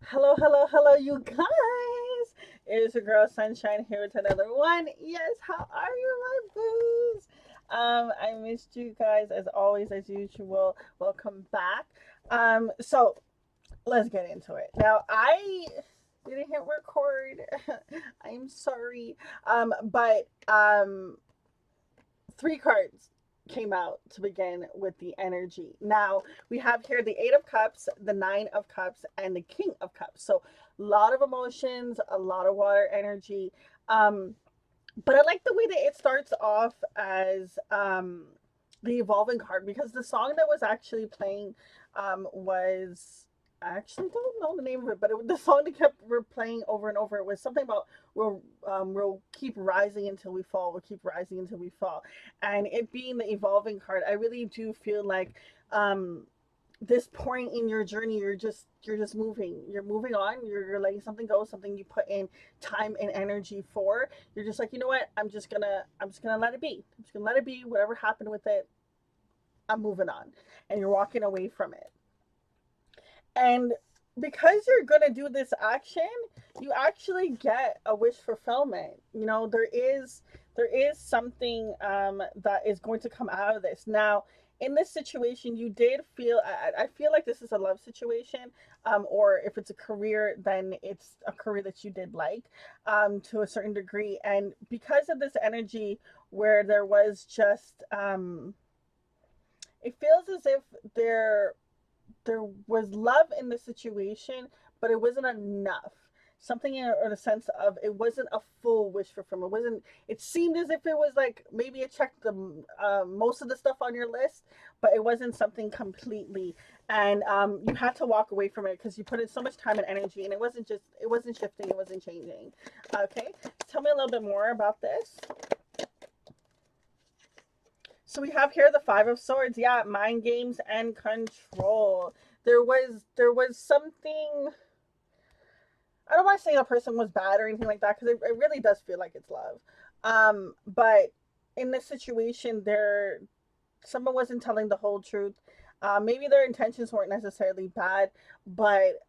Hello, hello, hello, you guys. It's your girl Sunshine here with another one. Yes, how are you, my boos? I missed you guys as always, as usual. Welcome back. So let's get into it. Now, I didn't hit record. I'm sorry. But three cards came out to begin with the energy. Now we have here the Eight of Cups, the Nine of Cups, and the King of Cups. So a lot of emotions, a lot of water energy. Um, but I like the way that it starts off as the evolving card because the song that was actually playing was I actually don't know the name of it, but the song that kept replaying over and over, it was something about we'll keep rising until we fall. We'll keep rising until we fall, and it being the evolving card, I really do feel like um, this point in your journey, you're just moving. You're moving on. You're letting something go, something you put in time and energy for. You're just like, you know what? I'm just gonna let it be. I'm just gonna let it be. Whatever happened with it, I'm moving on, and you're walking away from it. And because you're going to do this action, you actually get a wish fulfillment. There is something that is going to come out of this. Now, in this situation, you did feel, I feel like this is a love situation, or if it's a career, then it's a career that you did like to a certain degree. And because of this energy where there was just, it feels as if there was love in the situation, but it wasn't enough. Something in the sense of it wasn't a full wish fulfillment. It wasn't. It seemed as if it was like maybe it checked the most of the stuff on your list, but it wasn't something completely. And you had to walk away from it because you put in so much time and energy, and it wasn't shifting, it wasn't changing. Okay, tell me a little bit more about this. So we have here the Five of Swords. Yeah, mind games and control. There was something. I don't want to say the person was bad or anything like that because it really does feel like it's love. But in this situation, someone wasn't telling the whole truth. Maybe their intentions weren't necessarily bad, but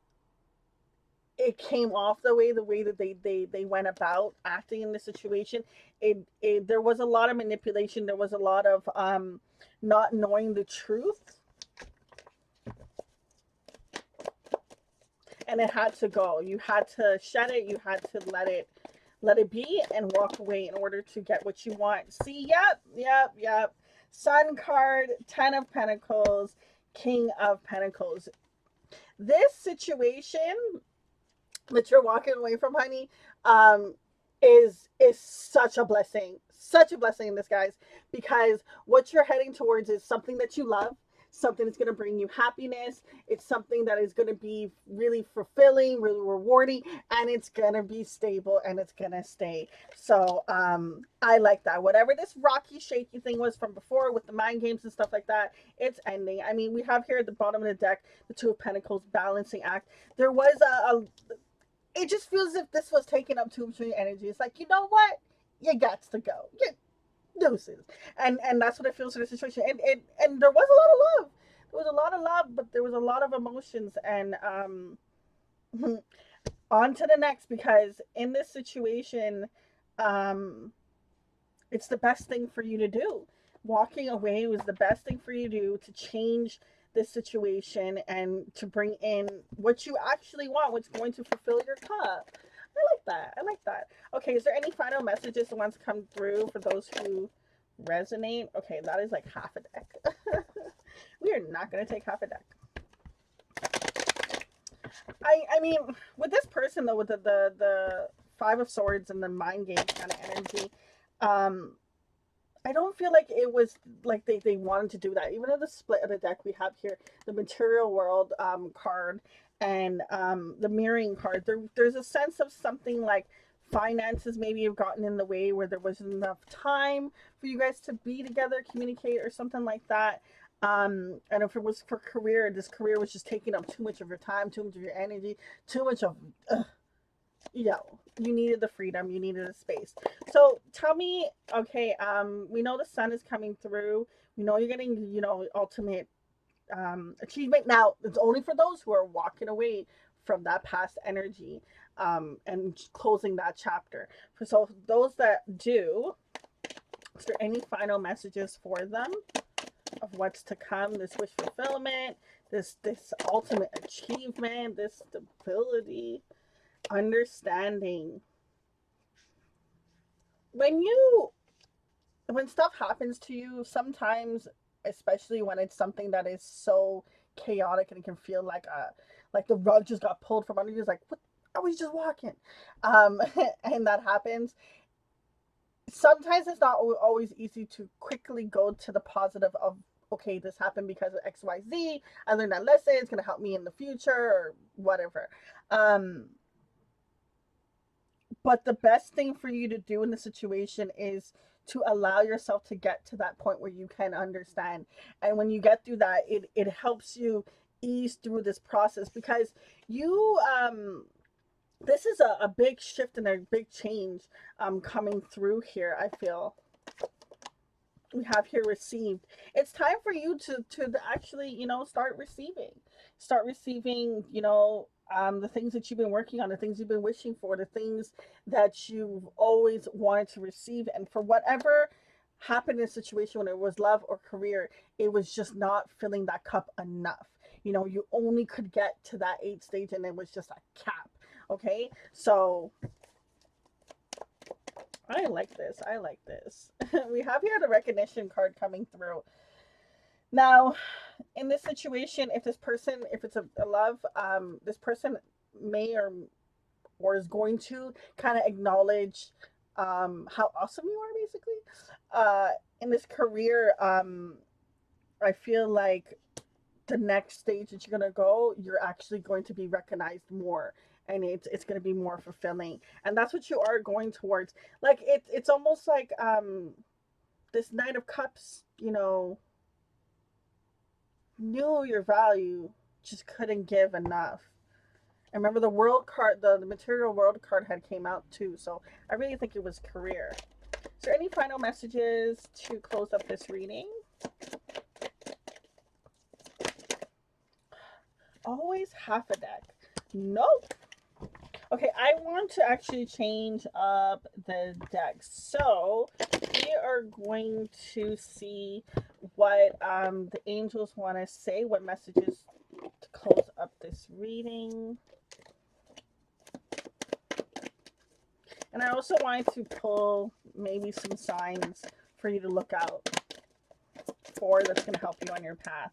it came off the way that they went about acting in the situation. It there was a lot of manipulation. There was a lot of not knowing the truth, and it had to go. You had to shed it. You had to let it be and walk away in order to get what you want. See, yep, yep, yep. Sun card, 10 of Pentacles, King of Pentacles. This situation that you're walking away from, honey, um, is such a blessing in disguise, because what you're heading towards is something that you love, something that's going to bring you happiness. It's something that is going to be really fulfilling, really rewarding, and it's going to be stable and it's going to stay. So I like that. Whatever this rocky, shaky thing was from before with the mind games and stuff like that, it's ending. I mean, we have here at the bottom of the deck the Two of Pentacles, balancing act. There was a it just feels as if this was taking up too much of your energy. It's like, you know what? You got to go. You deuces. And that's what it feels in the situation. And there was a lot of love. There was a lot of love, but there was a lot of emotions. And on to the next, because in this situation, um it's the best thing for you to do. Walking away was the best thing for you to do to change this situation and to bring in what you actually want, what's going to fulfill your cup. I like that. I like that. Okay, is there any final messages that wants to come through for those who resonate? Okay, that is like half a deck. We are not going to take half a deck. I mean, with this person though, with the Five of Swords and the mind game kind of energy, um, I don't feel like it was like they wanted to do that. Even in the split of the deck we have here, the material world card and the mirroring card, there's a sense of something like finances maybe have gotten in the way where there wasn't enough time for you guys to be together, communicate, or something like that. And if it was for career, this career was just taking up too much of your time, too much of your energy, too much of you needed the freedom, you needed the space. So tell me, okay, we know the sun is coming through, we know you're getting ultimate achievement. Now it's only for those who are walking away from that past energy, and closing that chapter. So those that do, is there any final messages for them of what's to come, this wish fulfillment, this ultimate achievement, this stability, understanding? When you when stuff happens to you, sometimes, especially when it's something that is so chaotic and it can feel like the rug just got pulled from under you, it's like, what, I was just walking. um and that happens. Sometimes it's not always easy to quickly go to the positive of, okay, this happened because of XYZ. I learned that lesson, it's going to help me in the future or whatever. um but the best thing for you to do in the situation is to allow yourself to get to that point where you can understand. And when you get through that, it helps you ease through this process, because you this is a big shift and a big change coming through here. I feel we have here received. It's time for you to actually, start receiving, the things that you've been working on, the things you've been wishing for, the things that you've always wanted to receive. And for whatever happened in a situation, when it was love or career, it was just not filling that cup enough. You only could get to that 8th stage, and it was just a cap. Okay, so I like this. I like this. We have here the recognition card coming through. Now, in this situation, if it's a love, this person may or is going to kind of acknowledge how awesome you are, basically. In this career, I feel like the next stage that you're gonna go, you're actually going to be recognized more, and it's gonna be more fulfilling, and that's what you are going towards. Like it's almost like this Knight of Cups, knew your value, just couldn't give enough. And remember, the world card, the material world card had came out too, so I really think it was career. Is there any final messages to close up this reading? Always half a deck. Nope. Okay, I want to actually change up the deck. So we are going to see what the angels want to say, what messages to close up this reading. And I also wanted to pull maybe some signs for you to look out for that's going to help you on your path.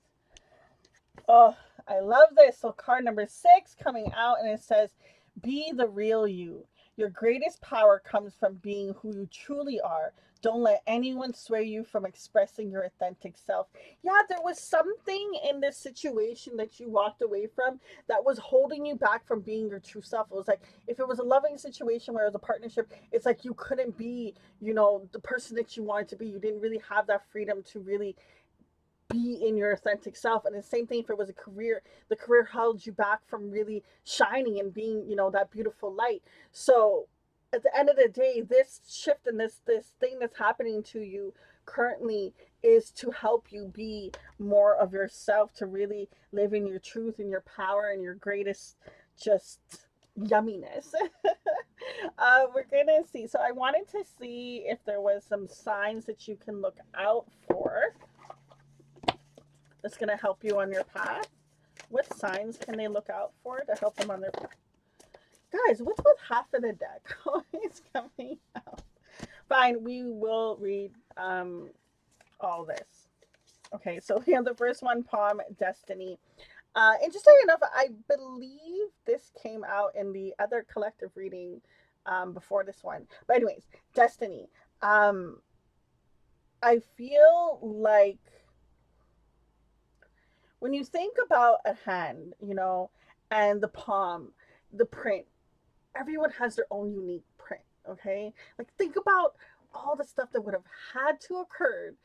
Oh, I love this. So card number 6 coming out, and it says, be the real you. Your greatest power comes from being who you truly are. Don't let anyone sway you from expressing your authentic self. Yeah, there was something in this situation that you walked away from that was holding you back from being your true self. It was like, if it was a loving situation where it was a partnership, it's like you couldn't be, the person that you wanted to be. You didn't really have that freedom to really be in your authentic self. And the same thing if it was a career, the career held you back from really shining and being, that beautiful light. So at the end of the day, this shift and this thing that's happening to you currently is to help you be more of yourself, to really live in your truth and your power and your greatest just yumminess. We're gonna see. So I wanted to see if there was some signs that you can look out for that's going to help you on your path. What signs can they look out for to help them on their path? Guys, what's with half of the deck always coming out? Fine, we will read all this. Okay, so we have the first one, Palm Destiny. Interesting enough, I believe this came out in the other collective reading before this one. But anyways, Destiny. I feel like when you think about a hand, and the palm, the print, everyone has their own unique print, okay? Like, think about all the stuff that would have had to occur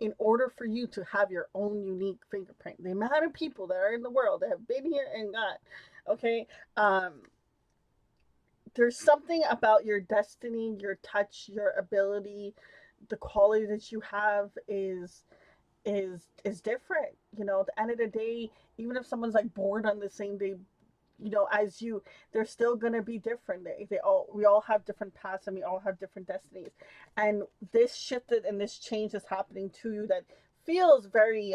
in order for you to have your own unique fingerprint. The amount of people that are in the world that have been here and gone, okay? There's something about your destiny, your touch, your ability, the quality that you have is different. At the end of the day, even if someone's like born on the same day, as you, they're still gonna be different. We all have different paths, and we all have different destinies. And this shifted and this change is happening to you that feels very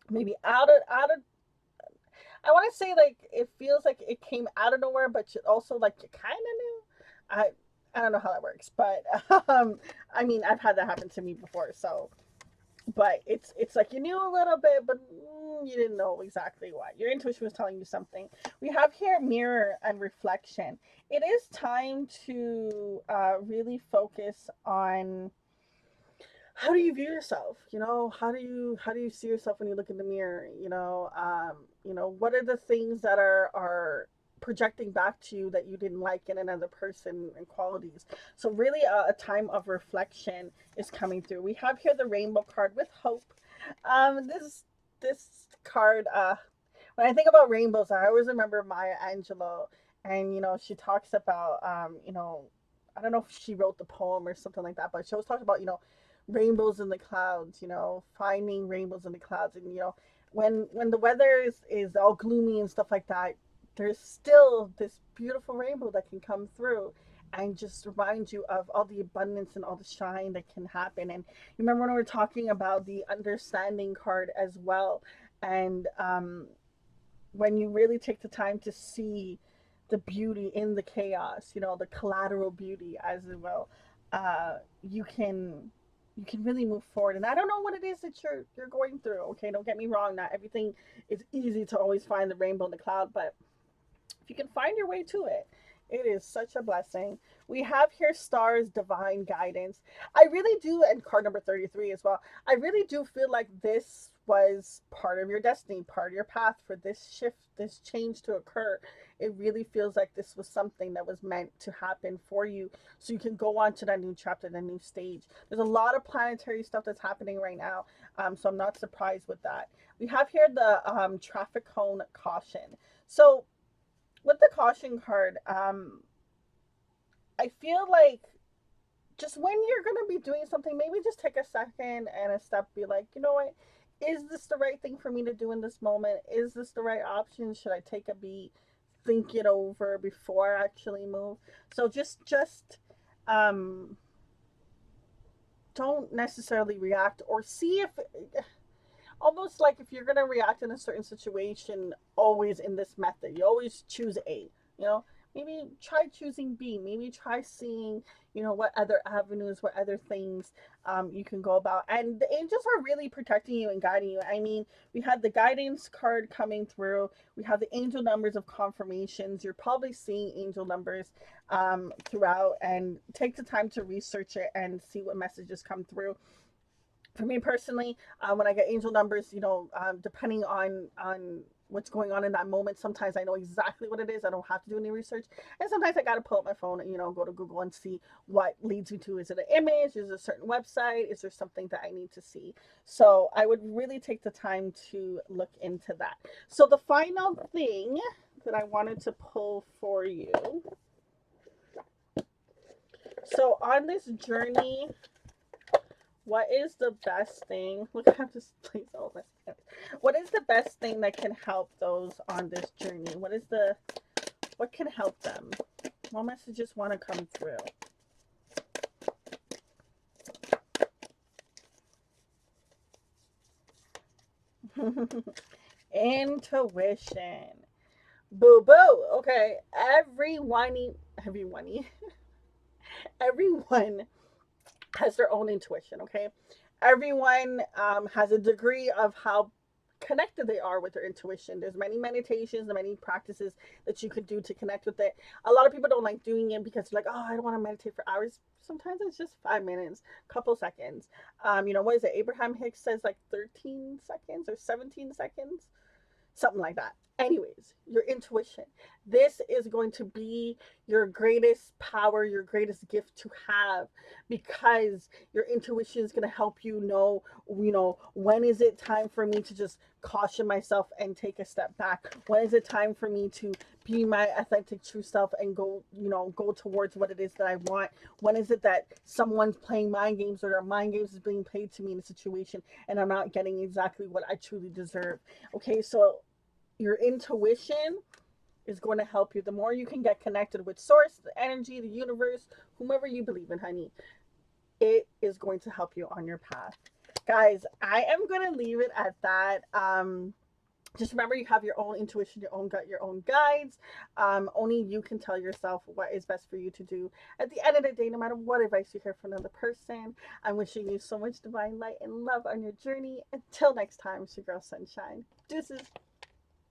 maybe out of I want to say, like, it feels like it came out of nowhere, but also like you kind of knew. I don't know how that works, but I mean, I've had that happen to me before. So, but it's like you knew a little bit, but you didn't know exactly what. Your intuition was telling you something. We have here mirror and reflection. It is time to really focus on how do you view yourself. How do you see yourself when you look in the mirror. What are the things that are projecting back to you that you didn't like in another person and qualities. So really a time of reflection is coming through. We have here the rainbow card with hope. This card, when I think about rainbows, I always remember Maya Angelou, and she talks about I don't know if she wrote the poem or something like that, but she always talks about rainbows in the clouds, finding rainbows in the clouds. And when the weather is all gloomy and stuff like that, there's still this beautiful rainbow that can come through and just remind you of all the abundance and all the shine that can happen. And you remember when we were talking about the understanding card as well. And when you really take the time to see the beauty in the chaos, the collateral beauty as well, you can really move forward. And I don't know what it is that you're going through. Okay, don't get me wrong. Not everything is easy to always find the rainbow in the cloud, but if you can find your way to it, it is such a blessing. We have here stars, divine guidance. I really do, and card number 33 as well. I really do feel like this was part of your destiny, part of your path for this shift, this change to occur. It really feels like this was something that was meant to happen for you so you can go on to that new chapter, that new stage. There's a lot of planetary stuff that's happening right now, so I'm not surprised with that. We have here the traffic cone caution. So with the caution card, I feel like just when you're going to be doing something, maybe just take a second and a step, be like, you know what? Is this the right thing for me to do in this moment? Is this the right option? Should I take a beat, think it over before I actually move? So just um, don't necessarily react, or see if almost like if you're going to react in a certain situation, always in this method, you always choose A, you know, maybe try choosing B, maybe try seeing, what other avenues, what other things you can go about. And the angels are really protecting you and guiding you. I mean, we had the guidance card coming through, we have the angel numbers of confirmations. You're probably seeing angel numbers throughout, and take the time to research it and see what messages come through. For me personally, when I get angel numbers, depending on what's going on in that moment, sometimes I know exactly what it is. I don't have to do any research, and sometimes I got to pull up my phone and go to Google and see what leads me to. Is it an image? Is it a certain website? Is there something that I need to see? So I would really take the time to look into that. So the final thing that I wanted to pull for you. So on this journey, what is the best thing? Look, I have this place all my stuff. What is the best thing that can help those on this journey? What can help them? What messages want to come through? Intuition. Boo boo. Okay. Everyone has their own intuition, okay? Everyone has a degree of how connected they are with their intuition. There's many meditations and many practices that you could do to connect with it. A lot of people don't like doing it because they're like, oh, I don't want to meditate for hours. Sometimes it's just 5 minutes, couple seconds. What is it? Abraham Hicks says like 13 seconds or 17 seconds, something like that. Anyways, your intuition. This is going to be your greatest power, your greatest gift to have, because your intuition is going to help when is it time for me to just caution myself and take a step back? When is it time for me to be my authentic true self and go towards what it is that I want? When is it that someone's playing mind games, or their mind games is being played to me in a situation and I'm not getting exactly what I truly deserve? Okay, so your intuition is going to help you. The more you can get connected with source, the energy, the universe, whomever you believe in, honey, it is going to help you on your path. Guys, I am going to leave it at that. Just remember, you have your own intuition, your own gut, your own guides. Only you can tell yourself what is best for you to do. At the end of the day, no matter what advice you hear from another person, I'm wishing you so much divine light and love on your journey. Until next time, it's your girl Sunshine. Deuces.